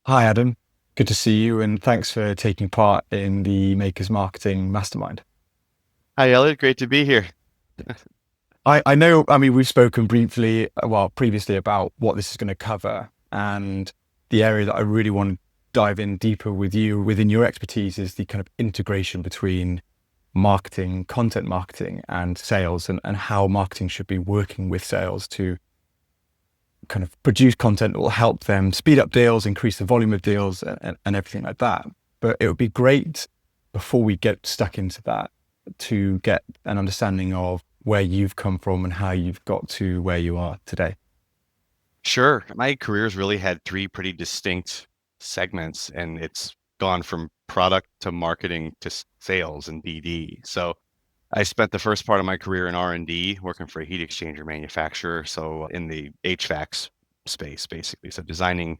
Hi, Adam. Good to see you, and thanks for taking part in the Makers Marketing Mastermind. Hi, Elliot. Great to be here. I know, I mean, we've spoken briefly, well, previously about what this is going to cover, and the area that I really want to dive in deeper with you within your expertise is the kind of integration between marketing, content marketing, and sales, and how marketing should be working with sales to kind of produce content that will help them speed up deals, increase the volume of deals, and everything like that. But it would be great before we get stuck into that to get an understanding of where you've come from and how you've got to where you are today. Sure. My career's really had three pretty distinct segments, and it's gone from product to marketing to sales and BD. So I spent the first part of my career in R&D working for a heat exchanger manufacturer. So in the HVAC space, basically. So designing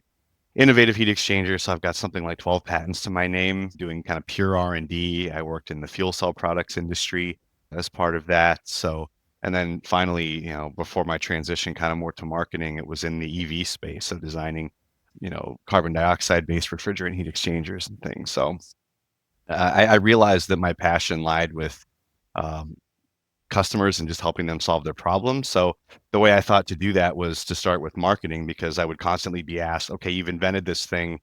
innovative heat exchangers. So I've got something like 12 patents to my name, doing kind of pure R&D. I worked in the fuel cell products industry as part of that. So, and then finally, before my transition kind of more to marketing, it was in the EV space, so designing, carbon dioxide based refrigerant heat exchangers and things. So I realized that my passion lied with um, customers and just helping them solve their problems. So the way I thought to do that was to start with marketing, because I would constantly be asked, okay, you've invented this thing.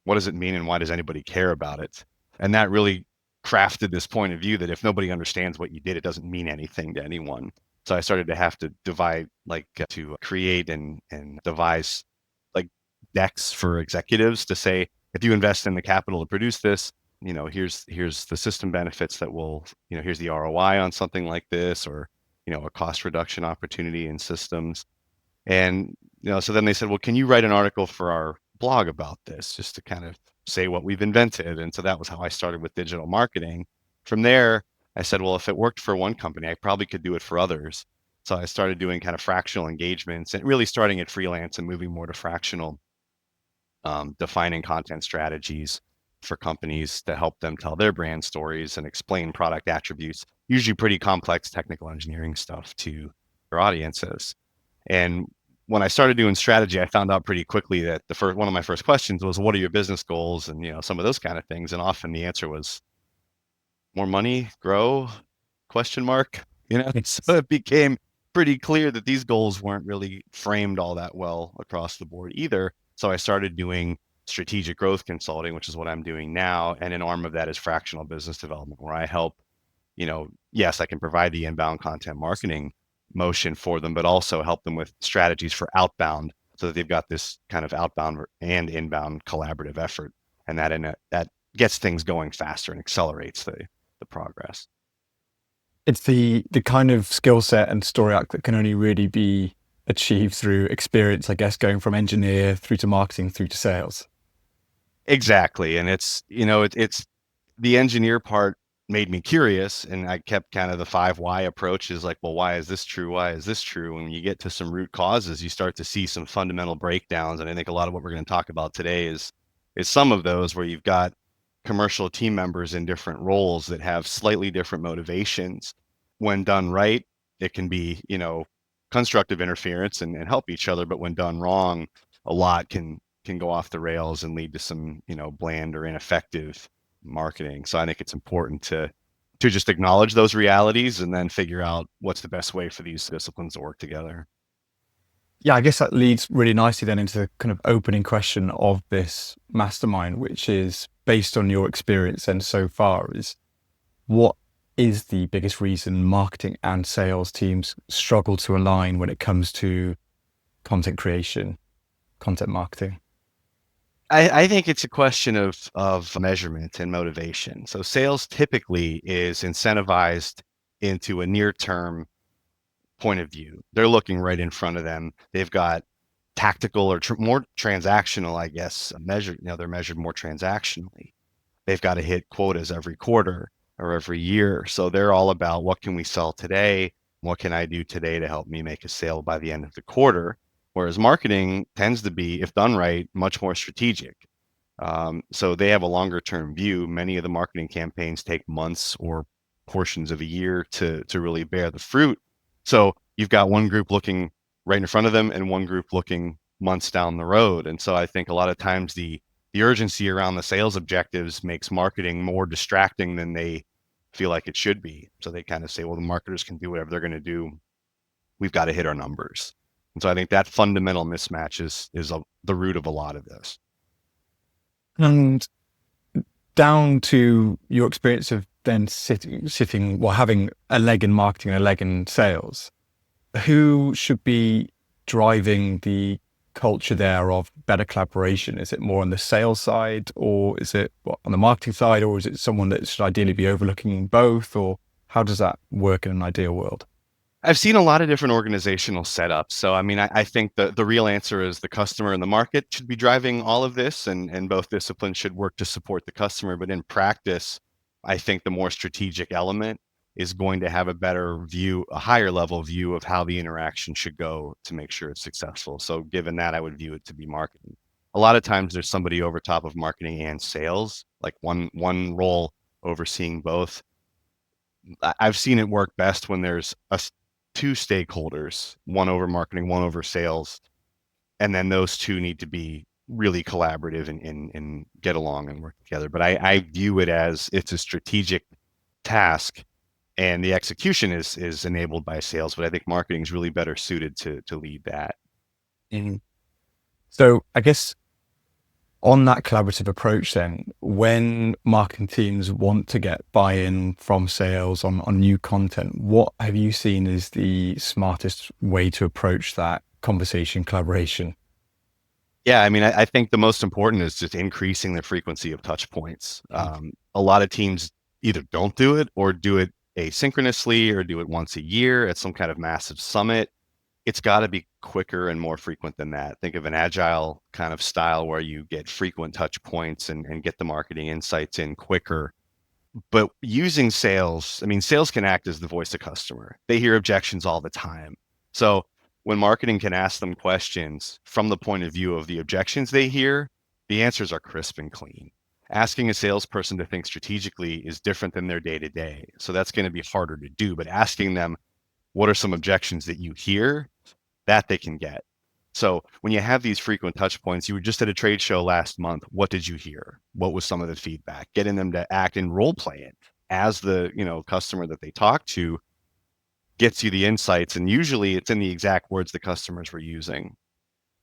What does it mean and why does anybody care about it? And that really crafted this point of view that if nobody understands what you did, it doesn't mean anything to anyone. So I started to have to divide, to create and devise like decks for executives to say, if you invest in the capital to produce this, here's the system benefits that will, here's the ROI on something like this, or a cost reduction opportunity in systems. And so then they said, well, can you write an article for our blog about this, just to kind of say what we've invented? And so that was how I started with digital marketing. From there, I said, well, if it worked for one company, I probably could do it for others. So I started doing kind of fractional engagements and really starting at freelance and moving more to fractional, defining content strategies for companies to help them tell their brand stories and explain product attributes, usually pretty complex technical engineering stuff, to their audiences. And when I started doing strategy, I found out pretty quickly that the first one of my first questions was, "What are your business goals?" and some of those kind of things. And often the answer was more money, grow, question mark. So it became pretty clear that these goals weren't really framed all that well across the board either. So I started doing strategic growth consulting, which is what I'm doing now. And an arm of that is fractional business development, where I help, yes, I can provide the inbound content marketing motion for them, but also help them with strategies for outbound, so that they've got this kind of outbound and inbound collaborative effort. And that gets things going faster and accelerates the progress. It's the kind of skill set and story arc that can only really be achieved through experience, I guess, going from engineer through to marketing through to sales. Exactly. And it's the engineer part made me curious, and I kept kind of the five why approach, is like, well, why is this true? Why is this true? When you get to some root causes, you start to see some fundamental breakdowns. And I think a lot of what we're going to talk about today is some of those, where you've got commercial team members in different roles that have slightly different motivations. When done right, it can be, constructive interference and help each other. But when done wrong, a lot can go off the rails and lead to some, bland or ineffective marketing. So I think it's important to just acknowledge those realities and then figure out what's the best way for these disciplines to work together. Yeah, I guess that leads really nicely then into the kind of opening question of this mastermind, which is based on your experience and so far is what is the biggest reason marketing and sales teams struggle to align when it comes to content creation, content marketing? I think it's a question of measurement and motivation. So sales typically is incentivized into a near term point of view. They're looking right in front of them. They've got tactical or more transactional, I guess, measured. They're measured more transactionally. They've got to hit quotas every quarter or every year. So they're all about, what can we sell today? What can I do today to help me make a sale by the end of the quarter? Whereas marketing tends to be, if done right, much more strategic. So they have a longer term view. Many of the marketing campaigns take months or portions of a year to really bear the fruit. So you've got one group looking right in front of them and one group looking months down the road. And so I think a lot of times the the urgency around the sales objectives makes marketing more distracting than they feel like it should be. So they kind of say, well, the marketers can do whatever they're going to do. We've got to hit our numbers. And so I think that fundamental mismatch is the root of a lot of this. And down to your experience of then sitting, well, having a leg in marketing and a leg in sales, who should be driving the culture there of better collaboration? Is it more on the sales side, or is it on the marketing side, or is it someone that should ideally be overlooking both, or how does that work in an ideal world? I've seen a lot of different organizational setups. So, I mean, I think the real answer is the customer and the market should be driving all of this, and both disciplines should work to support the customer. But in practice, I think the more strategic element is going to have a better view, a higher level view of how the interaction should go to make sure it's successful. So, given that, I would view it to be marketing. A lot of times, there's somebody over top of marketing and sales, like one role overseeing both. I've seen it work best when there's two stakeholders, one over marketing, one over sales, and then those two need to be really collaborative and get along and work together. But I view it as it's a strategic task, and the execution is enabled by sales. But I think marketing is really better suited to lead that. Mhm. So I guess on that collaborative approach, then, when marketing teams want to get buy-in from sales on new content, what have you seen is the smartest way to approach that conversation collaboration? Yeah, I mean, I think the most important is just increasing the frequency of touch points. A lot of teams either don't do it or do it asynchronously or do it once a year at some kind of massive summit. It's got to be quicker and more frequent than that. Think of an agile kind of style where you get frequent touch points and get the marketing insights in quicker. But using sales, I mean, sales can act as the voice of customer. They hear objections all the time. So when marketing can ask them questions from the point of view of the objections they hear, the answers are crisp and clean. Asking a salesperson to think strategically is different than their day to day. So that's going to be harder to do. But asking them, what are some objections that you hear, that they can get. So when you have these frequent touch points, you were just at a trade show last month. What did you hear? What was some of the feedback? Getting them to act and role play it as the customer that they talk to gets you the insights. And usually it's in the exact words the customers were using.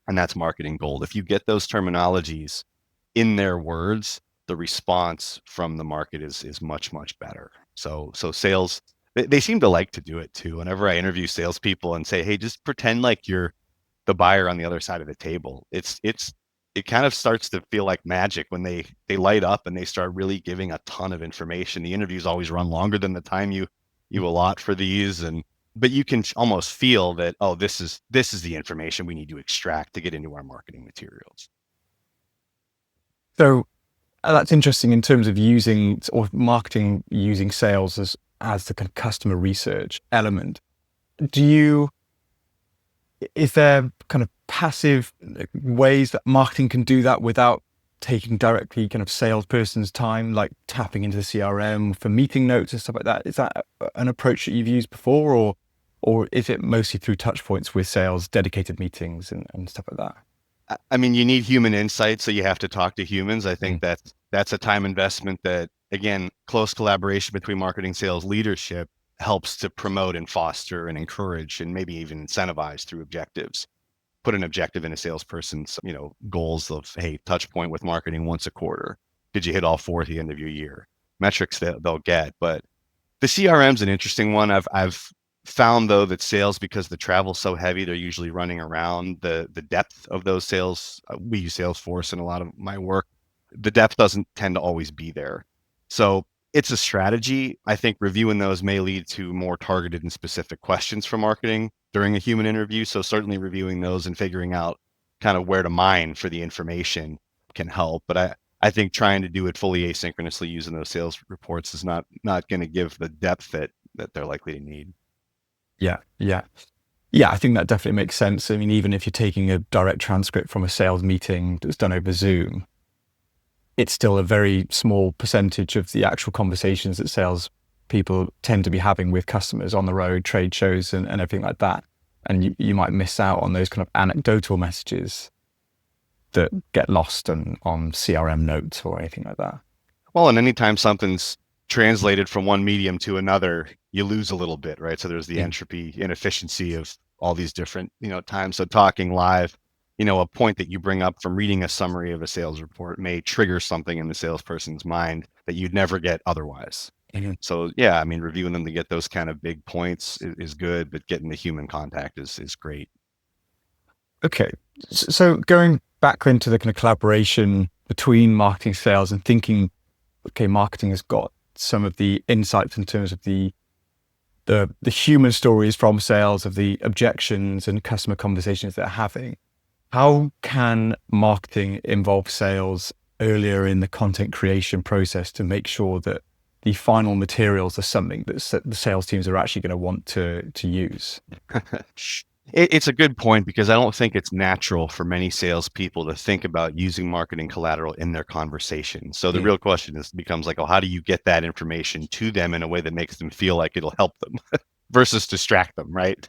And that's marketing gold. If you get those terminologies in their words, the response from the market is much, much better. So sales, they seem to like to do it too. Whenever I interview salespeople and say, hey, just pretend like you're the buyer on the other side of the table. It kind of starts to feel like magic when they light up and they start really giving a ton of information. The interviews always run longer than the time you allot for these, but you can almost feel that, oh, this is the information we need to extract to get into our marketing materials. So that's interesting in terms of using or marketing using sales as the kind of customer research element. Is there kind of passive ways that marketing can do that without taking directly kind of salesperson's time, like tapping into the CRM for meeting notes and stuff like that? Is that an approach that you've used before, or is it mostly through touch points with sales, dedicated meetings and stuff like that? I mean, you need human insight, so you have to talk to humans. I think Mm. that's a time investment that, again, close collaboration between marketing, sales, leadership helps to promote and foster and encourage and maybe even incentivize through objectives. Put an objective in a salesperson's, goals of, hey, touch point with marketing once a quarter. Did you hit all four at the end of your year? Metrics that they'll get. But the CRM is an interesting one. I've found though that sales, because the travel's so heavy, they're usually running around the depth of those sales. We use Salesforce in a lot of my work. The depth doesn't tend to always be there. So it's a strategy. I think reviewing those may lead to more targeted and specific questions for marketing during a human interview. So certainly reviewing those and figuring out kind of where to mine for the information can help. But I think trying to do it fully asynchronously using those sales reports is not going to give the depth that they're likely to need. Yeah, yeah. Yeah, I think that definitely makes sense. I mean, even if you're taking a direct transcript from a sales meeting that's done over Zoom, it's still a very small percentage of the actual conversations that sales people tend to be having with customers on the road, trade shows and everything like that. And you might miss out on those kind of anecdotal messages. that get lost on CRM notes or anything like that. Well, and anytime something's translated from one medium to another, you lose a little bit, right? So there's the Yeah. entropy inefficiency of all these different, times. So talking live, a point that you bring up from reading a summary of a sales report may trigger something in the salesperson's mind that you'd never get otherwise. Mhm. So yeah, I mean, reviewing them to get those kind of big points is good, but getting the human contact is great. Okay. So going back into the kind of collaboration between marketing sales and thinking, okay, marketing has got some of the insights in terms of the human stories from sales of the objections and customer conversations they're having. How can marketing involve sales earlier in the content creation process to make sure that the final materials are something that the sales teams are actually going to want to use? It's a good point because I don't think it's natural for many salespeople to think about using marketing collateral in their conversation. So the Yeah. real question becomes like, oh, how do you get that information to them in a way that makes them feel like it'll help them versus distract them, right?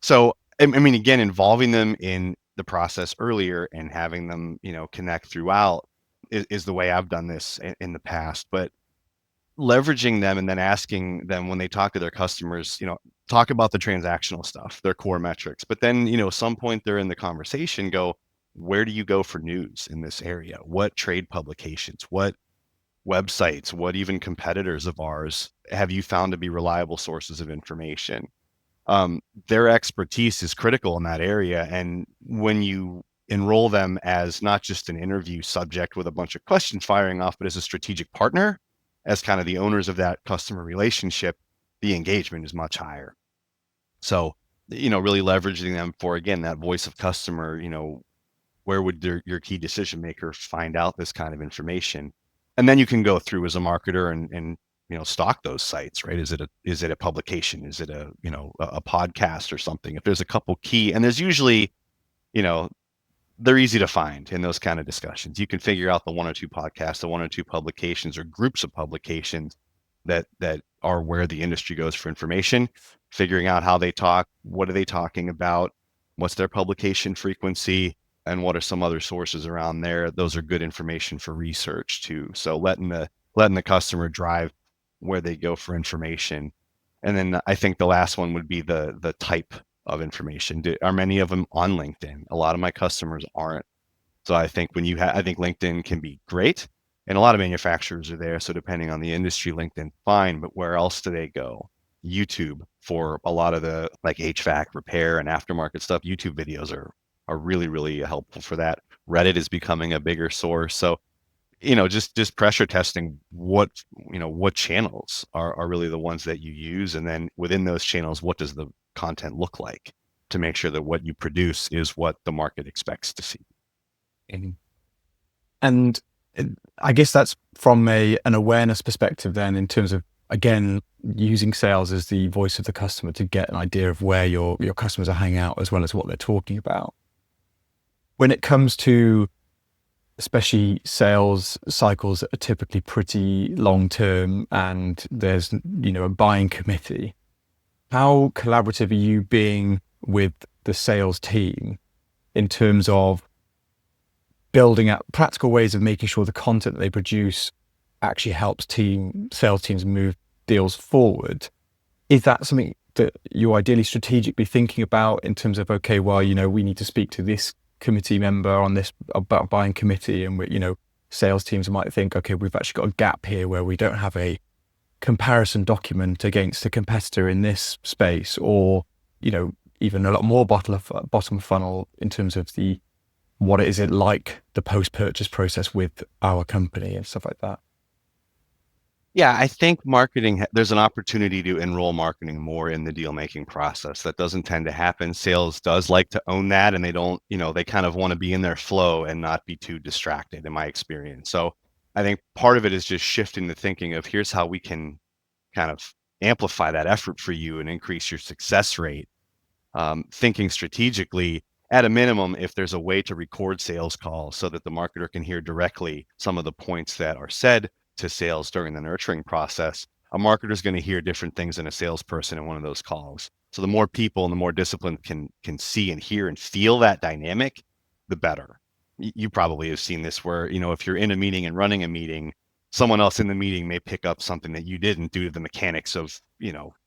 So, I mean, again, involving them in the process earlier and having them, connect throughout is the way I've done this in the past. But leveraging them and then asking them when they talk to their customers, talk about the transactional stuff, their core metrics. But then, some point they're in the conversation, go, where do you go for news in this area? What trade publications? What websites? What even competitors of ours have you found to be reliable sources of information? Their expertise is critical in that area. And when you enroll them as not just an interview subject with a bunch of questions firing off, but as a strategic partner, as kind of the owners of that customer relationship, the engagement is much higher. So, really leveraging them for, again, that voice of customer, where would your key decision maker find out this kind of information? And then you can go through as a marketer and stock those sites, right? Is it a publication? Is it a podcast or something? If there's a couple key, and there's usually, you know, they're easy to find in those kind of discussions. You can figure out the one or two podcasts, the one or two publications or groups of publications that are where the industry goes for information, figuring out how they talk, what are they talking about, what's their publication frequency, and what are some other sources around there. Those are good information for research too. So letting the customer drive where they go for information. And then I think the last one would be the type of information. Are many of them on LinkedIn? A lot of my customers aren't. So I think I think LinkedIn can be great, and a lot of manufacturers are there. So depending on the industry, LinkedIn fine, but where else do they go? YouTube for a lot of the like HVAC repair and aftermarket stuff. YouTube videos are really really helpful for that. Reddit is becoming a bigger source. So just pressure testing what channels are really the ones that you use, and then within those channels, what does the content look like to make sure that what you produce is what the market expects to see. Mhm. And I guess that's from an awareness perspective then, in terms of, again, using sales as the voice of the customer to get an idea of where your customers are hanging out as well as what they're talking about. When it comes to especially sales cycles that are typically pretty long term and there's a buying committee, how collaborative are you being with the sales team in terms of building out practical ways of making sure the content that they produce actually helps sales teams move deals forward? Is that something that you're ideally strategically thinking about in terms of, okay, well, we need to speak to this committee member on this about buying committee, and sales teams might think, okay, we've actually got a gap here where we don't have a comparison document against a competitor in this space, or even a lot more bottom funnel in terms of what is it like the post-purchase process with our company and stuff like that. Yeah, I think marketing, there's an opportunity to enroll marketing more in the deal making process. That doesn't tend to happen. Sales does like to own that, and they don't, they kind of want to be in their flow and not be too distracted, in my experience. So I think part of it is just shifting the thinking of, here's how we can kind of amplify that effort for you and increase your success rate. Thinking strategically, at a minimum, if there's a way to record sales calls so that the marketer can hear directly some of the points that are said to sales during the nurturing process, a marketer is going to hear different things than a salesperson in one of those calls. So the more people and the more discipline can see and hear and feel that dynamic, the better. you probably have seen this where, if you're in a meeting and running a meeting, someone else in the meeting may pick up something that you didn't due to the mechanics of,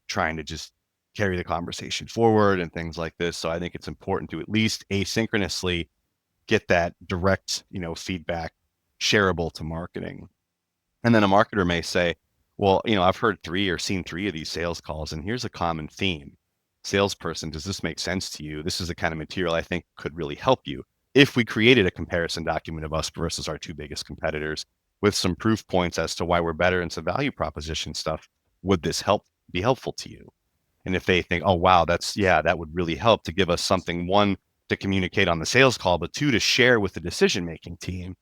trying to just carry the conversation forward and things like this. So I think it's important to at least asynchronously get that direct, feedback shareable to marketing. And then a marketer may say, well, I've heard three or seen three of these sales calls, and here's a common theme. Salesperson, does this make sense to you? This is the kind of material I think could really help you. If we created a comparison document of us versus our two biggest competitors with some proof points as to why we're better and some value proposition stuff, would this be helpful to you? And if they think, oh, wow, that would really help to give us something, one, to communicate on the sales call, but two, to share with the decision-making team,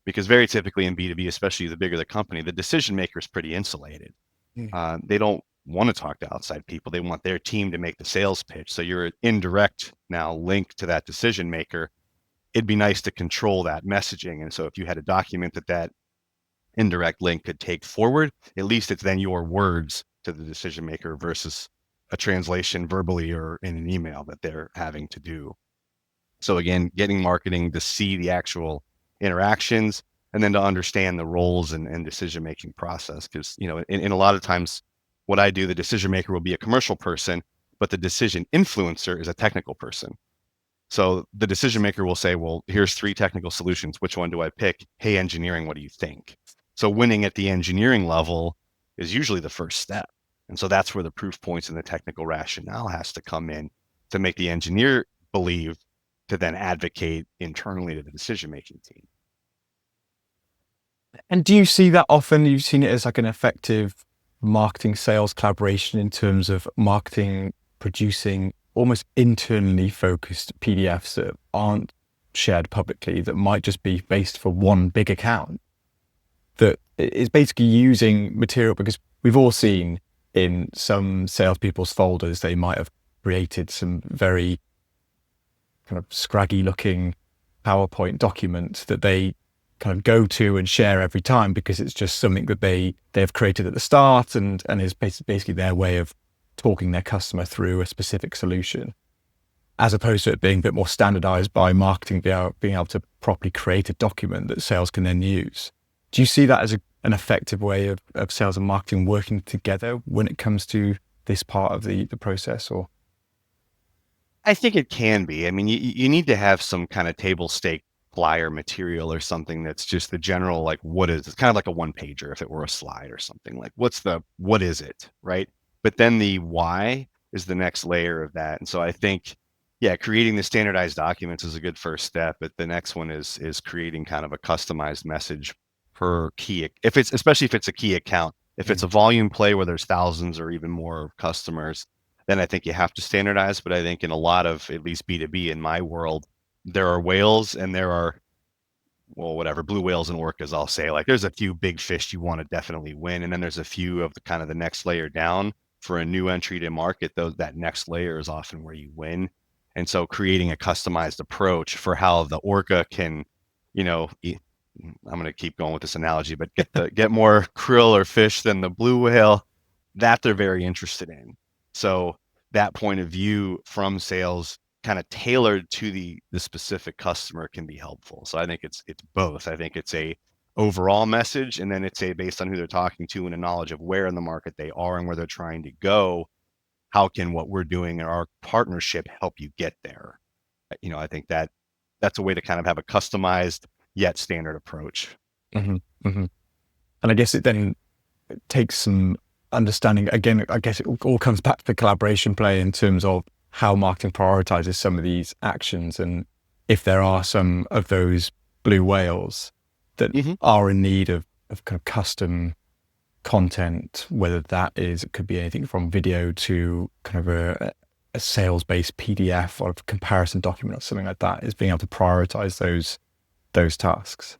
because very typically in B2B, especially the bigger the company, the decision maker is pretty insulated. They don't want to talk to outside people. They want their team to make the sales pitch. So you're an indirect now link to that decision maker. It'd be nice to control that messaging. And so if you had a document that indirect link could take forward, at least it's then your words to the decision maker versus a translation verbally or in an email that they're having to do. So again, getting marketing to see the actual interactions and then to understand the roles and decision-making process. Because, in a lot of times what I do, the decision maker will be a commercial person, but the decision influencer is a technical person. So the decision maker will say, well, here's three technical solutions. Which one do I pick? Hey, engineering, what do you think? So winning at the engineering level is usually the first step. And so that's where the proof points and the technical rationale has to come in to make the engineer believe, to then advocate internally to the decision-making team. And do you see that often? You've seen it as like an effective marketing sales collaboration in terms of marketing producing almost internally focused PDFs that aren't shared publicly, that might just be based for one big account, that is basically using material, because we've all seen in some salespeople's folders, they might have created some very kind of scraggy looking PowerPoint document that they kind of go to and share every time, because it's just something that they've created at the start and is basically their way of talking their customer through a specific solution, as opposed to it being a bit more standardized by marketing, being able to properly create a document that sales can then use. Do you see that as an effective way of sales and marketing working together when it comes to this part of the process? Or I think it can be. I mean, you need to have some kind of table stake flyer material or something that's just the general, like, what is, it's kind of like a one pager if it were a slide or something, like what is it, right? But then the why is the next layer of that. And so I think, yeah, creating the standardized documents is a good first step, but the next one is creating kind of a customized message per key, especially if it's a key account. If it's a volume play where there's thousands or even more customers, then I think you have to standardize. But I think in a lot of, at least B2B in my world, there are whales and there are, well, whatever, blue whales and orcas, I'll say. Like, there's a few big fish you want to definitely win. And then there's a few of the kind of the next layer down for a new entry to market. That next layer is often where you win. And so creating a customized approach for how the orca can, I'm going to keep going with this analogy, but get more krill or fish than the blue whale, that they're very interested in. So that point of view from sales, kind of tailored to the specific customer, can be helpful. So I think it's both. I think it's a overall message, and then it's a based on who they're talking to and a knowledge of where in the market they are and where they're trying to go. How can what we're doing in our partnership help you get there? I think that's a way to kind of have a customized yet standard approach. mm-hmm, mm-hmm. And I guess it then takes some understanding. Again, I guess it all comes back to the collaboration play in terms of how marketing prioritizes some of these actions, and if there are some of those blue whales that are in need of kind of custom content, whether it could be anything from video to kind of a sales-based PDF or a comparison document or something like that, is being able to prioritize those tasks.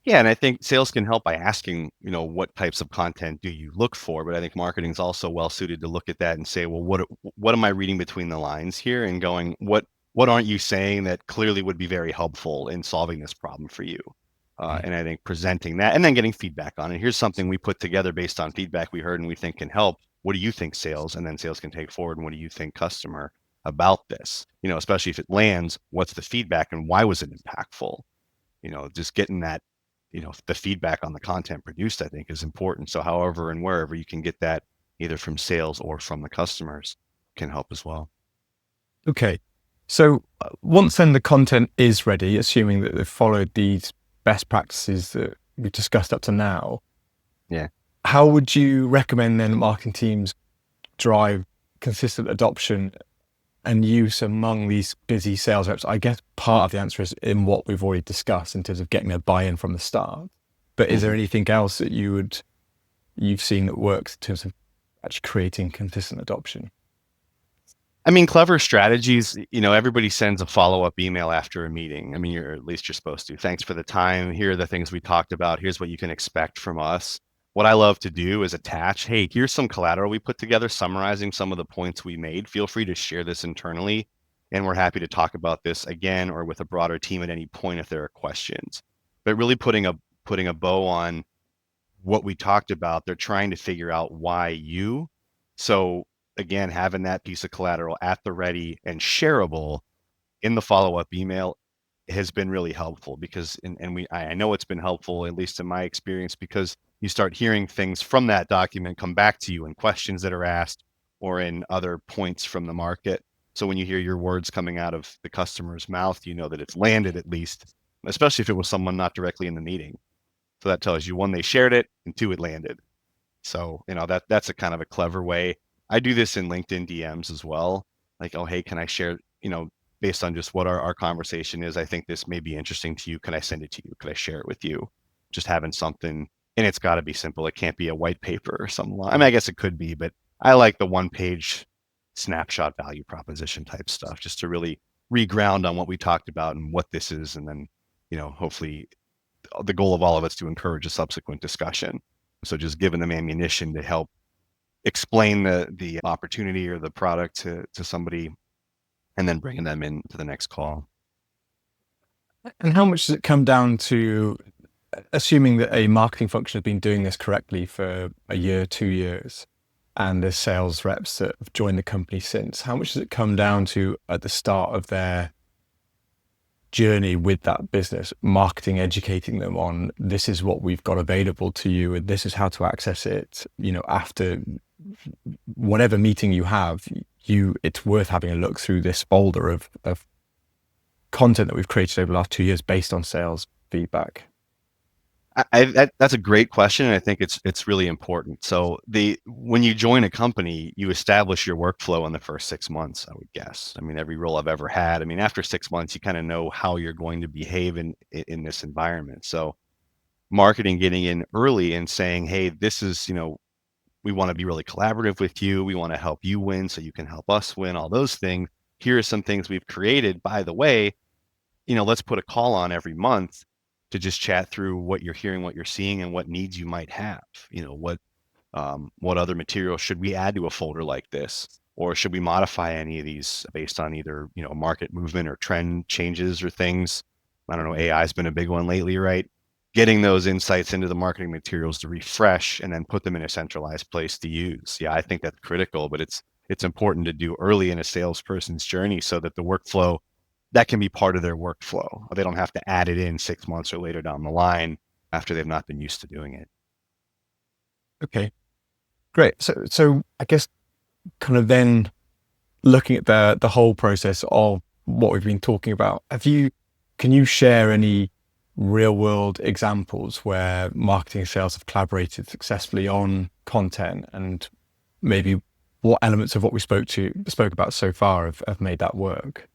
Yeah, and I think sales can help by asking, what types of content do you look for? But I think marketing is also well suited to look at that and say, well, what am I reading between the lines here, and going, what aren't you saying that clearly would be very helpful in solving this problem for you? And I think presenting that and then getting feedback on it. Here's something we put together based on feedback we heard and we think can help. What do you think, sales? And then sales can take forward. And what do you think, customer? about this? Especially if it lands, what's the feedback and why was it impactful? Just getting that, the feedback on the content produced, I think is important. So however and wherever you can get that either from sales or from the customers can help as well. Okay. So once then the content is ready, assuming that they've followed these best practices that we've discussed up to now, Yeah. how would you recommend then marketing teams drive consistent adoption and use among these busy sales reps? I guess part of the answer is in what we've already discussed in terms of getting their buy-in from the start. But is there anything else that you've seen that works in terms of actually creating consistent adoption? I mean, clever strategies, everybody sends a follow-up email after a meeting. I mean, at least you're supposed to. Thanks for the time. Here are the things we talked about. Here's what you can expect from us. What I love to do is attach, hey, here's some collateral we put together summarizing some of the points we made. Feel free to share this internally. And we're happy to talk about this again or with a broader team at any point if there are questions. But really putting a bow on what we talked about, they're trying to figure out why you. So again, having that piece of collateral at the ready and shareable in the follow-up email has been really helpful because, I know it's been helpful, at least in my experience, because you start hearing things from that document come back to you in questions that are asked or in other points from the market. So when you hear your words coming out of the customer's mouth, you know that it's landed at least, especially if it was someone not directly in the meeting. So that tells you, one, they shared it, and two, it landed. So, that's a kind of a clever way. I do this in LinkedIn DMs as well. Like, oh, hey, can I share, based on just what our conversation is, I think this may be interesting to you. Can I send it to you? Could I share it with you? Just having something, and it's got to be simple. It can't be a white paper or something. I mean, I guess it could be, but I like the one-page snapshot value proposition type stuff, just to really reground on what we talked about and what this is. And then, hopefully the goal of all of it's to encourage a subsequent discussion. So just giving them ammunition to help explain the opportunity or the product to somebody, and then bringing them into the next call. And how much does it come down to, assuming that a marketing function has been doing this correctly for a year, 2 years, and there's sales reps that have joined the company since, how much does it come down to at the start of their journey with that business, marketing, educating them on this is what we've got available to you and this is how to access it? After whatever meeting you have, it's worth having a look through this folder of content that we've created over the last 2 years based on sales feedback. That's a great question, and I think it's really important. So when you join a company, you establish your workflow in the first 6 months, I would guess. I mean, every role I've ever had, I mean, after 6 months, you kind of know how you're going to behave in this environment. So marketing getting in early and saying, hey, this is, we want to be really collaborative with you. We want to help you win so you can help us win, all those things. Here are some things we've created. By the way, let's put a call on every month to just chat through what you're hearing, what you're seeing, and what needs you might have. What other material should we add to a folder like this? Or should we modify any of these based on either, market movement or trend changes or things? I don't know, AI has been a big one lately, right? Getting those insights into the marketing materials to refresh and then put them in a centralized place to use. Yeah, I think that's critical, but it's important to do early in a salesperson's journey so that the workflow, that can be part of their workflow. They don't have to add it in 6 months or later down the line after they've not been used to doing it. Okay, great. So I guess kind of then looking at the whole process of what we've been talking about, can you share any real world examples where marketing and sales have collaborated successfully on content, and maybe what elements of what we spoke about so far have made that work?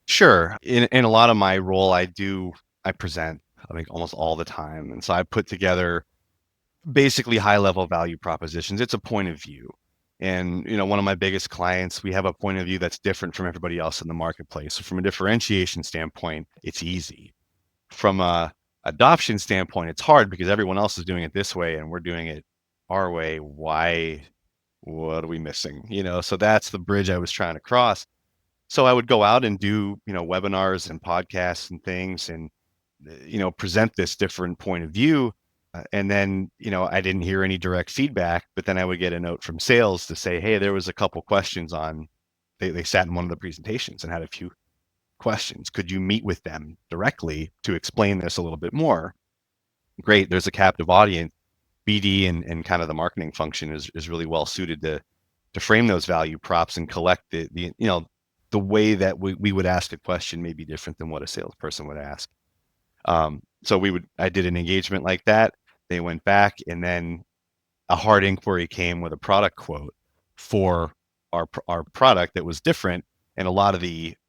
Sure. In a lot of my role, I present, I think, almost all the time. And so I put together basically high level value propositions. It's a point of view. And, one of my biggest clients, we have a point of view that's different from everybody else in the marketplace. So from a differentiation standpoint, it's easy. From a adoption standpoint, it's hard because everyone else is doing it this way and we're doing it our way. What are we missing? So that's the bridge I was trying to cross. So I would go out and do, webinars and podcasts and things and, present this different point of view. And then, I didn't hear any direct feedback, but then I would get a note from sales to say, hey, there was a couple questions on they sat in one of the presentations and had a few questions. Could you meet with them directly to explain this a little bit more? Great. There's a captive audience. BD and kind of the marketing function is really well suited to frame those value props and collect the way that we would ask a question may be different than what a salesperson would ask. So I did an engagement like that. They went back, and then a hard inquiry came with a product quote for our product that was different. And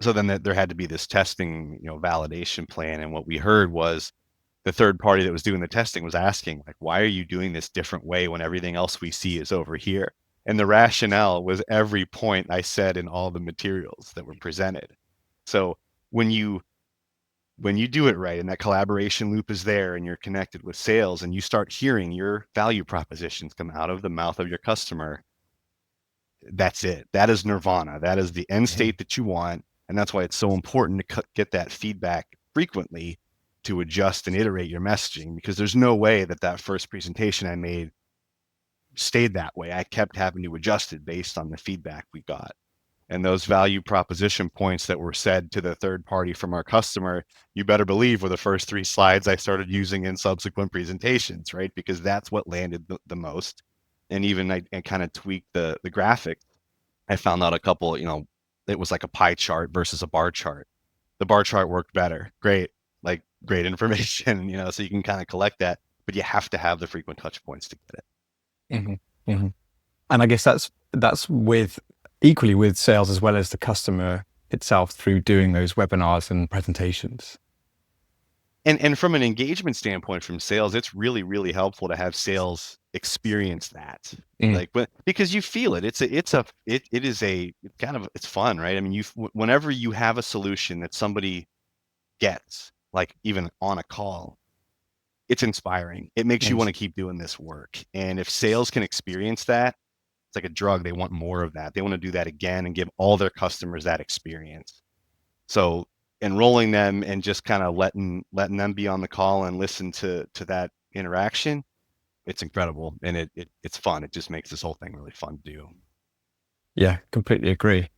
so then there had to be this testing, validation plan. And what we heard was the third party that was doing the testing was asking, like, why are you doing this different way when everything else we see is over here? And the rationale was every point I said in all the materials that were presented. So when you do it right and that collaboration loop is there and you're connected with sales and you start hearing your value propositions come out of the mouth of your customer, that's it. That is nirvana. That is the end state that you want. And that's why it's so important to get that feedback frequently to adjust and iterate your messaging, because there's no way that first presentation I made stayed that way. I kept having to adjust it based on the feedback we got. And those value proposition points that were said to the third party from our customer, you better believe were the first 3 slides I started using in subsequent presentations, right? Because that's what landed the most. And even I kind of tweaked the graphic. I found out a couple, it was like a pie chart versus a bar chart. The bar chart worked better. Great information, so you can kind of collect that, but you have to have the frequent touch points to get it. Mm-hmm. Mm-hmm. And I guess that's equally with sales as well as the customer itself through doing those webinars and presentations. And from an engagement standpoint from sales, it's really, really helpful to have sales experience that. Because you feel it. It's fun, right? I mean, whenever you have a solution that somebody gets, like even on a call, it's inspiring. It makes you want to keep doing this work. And if sales can experience that, it's like a drug. They want more of that. They want to do that again and give all their customers that experience. So enrolling them and just kind of letting them be on the call and listen to that interaction, it's incredible. And it's fun. It just makes this whole thing really fun to do. Yeah, completely agree.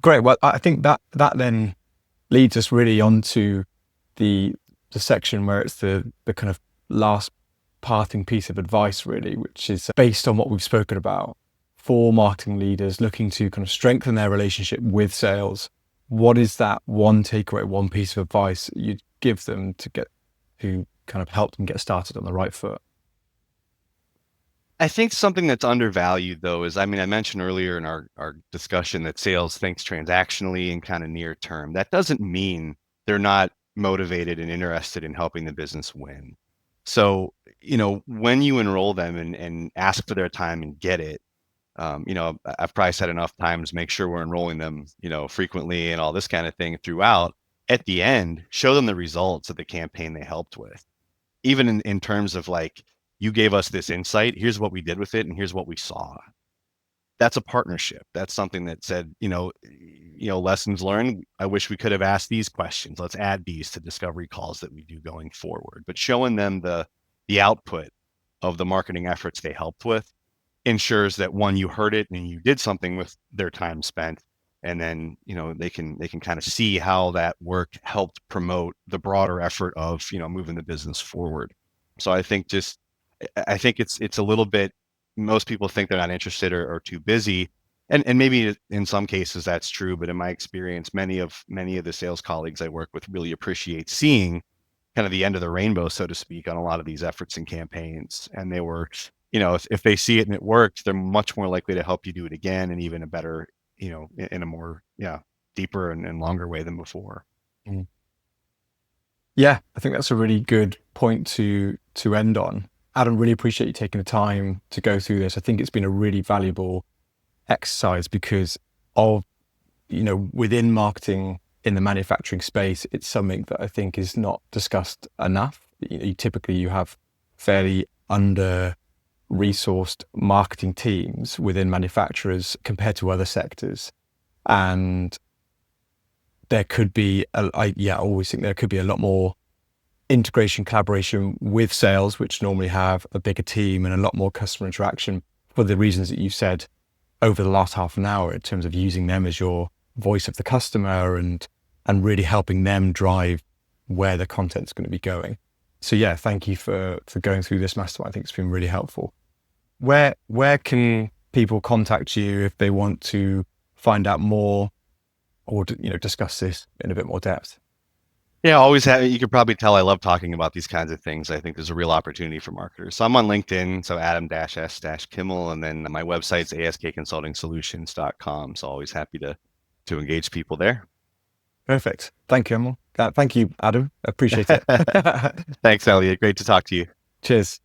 Great. Well, I think that then leads us really onto the section where it's the kind of last parting piece of advice, really, which is based on what we've spoken about for marketing leaders looking to kind of strengthen their relationship with sales. What is that one takeaway, one piece of advice you'd give them to kind of help them get started on the right foot? I think something that's undervalued, though, is, I mentioned earlier in our discussion that sales thinks transactionally and kind of near term. That doesn't mean they're not motivated and interested in helping the business win. So, when you enroll them and ask for their time and get it, I've probably said enough times, make sure we're enrolling them, frequently and all this kind of thing throughout. At the end, show them the results of the campaign they helped with. Even in terms of like, you gave us this insight, here's what we did with it, and here's what we saw. That's a partnership. That's something that said, lessons learned. I wish we could have asked these questions. Let's add these to discovery calls that we do going forward. But showing them the output of the marketing efforts they helped with ensures that, one, you heard it and you did something with their time spent, and then they can kind of see how that work helped promote the broader effort of moving the business forward. So I think it's a little bit, most people think they're not interested or too busy, and maybe in some cases that's true, but in my experience, many of the sales colleagues I work with really appreciate seeing kind of the end of the rainbow, so to speak, on a lot of these efforts and campaigns. And they were, if they see it and it worked, they're much more likely to help you do it again, and even a better, in a more deeper and longer way than before. Yeah, I think that's a really good point to end on. Adam, really appreciate you taking the time to go through this. I think it's been a really valuable exercise because of, within marketing in the manufacturing space, it's something that I think is not discussed enough. Typically you have fairly under-resourced marketing teams within manufacturers compared to other sectors. And there could be, I always think there could be a lot more integration, collaboration with sales, which normally have a bigger team and a lot more customer interaction for the reasons that you said over the last half an hour in terms of using them as your voice of the customer and really helping them drive where the content's going to be going. So yeah, thank you for going through this mastermind. I think it's been really helpful. Where can people contact you if they want to find out more or discuss this in a bit more depth? Yeah, always have. You could probably tell I love talking about these kinds of things. I think there's a real opportunity for marketers. So I'm on LinkedIn, so Adam-S-Kimmel, and then my website's askconsultingsolutions.com. So always happy to engage people there. Perfect. Thank you, Emil. Thank you, Adam. Appreciate it. Thanks, Elliot. Great to talk to you. Cheers.